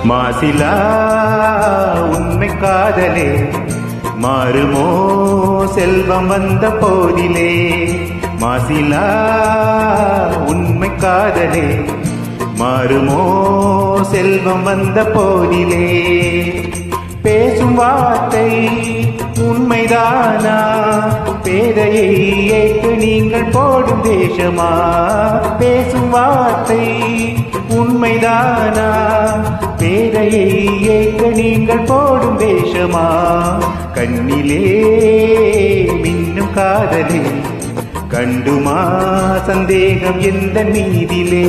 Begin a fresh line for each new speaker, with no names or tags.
மாசிலா உண்மை காதலே மாறுமோ செல்வம் வந்த போதிலே. மாசிலா உண்மை காதலே மாறுமோ செல்வம் வந்த போதிலே. பேசும் வார்த்தை உண்மைதானா? பேதையை ஏற்று நீங்கள் போடும் தேசமா? பேசும் வார்த்தை உண்மைதானா? பேதையை ஏற்று நீங்கள் போடும் தேசமா? கண்ணிலே மின்னும் காதலே கண்டுமா சந்தேகம் எந்த மீதிலே?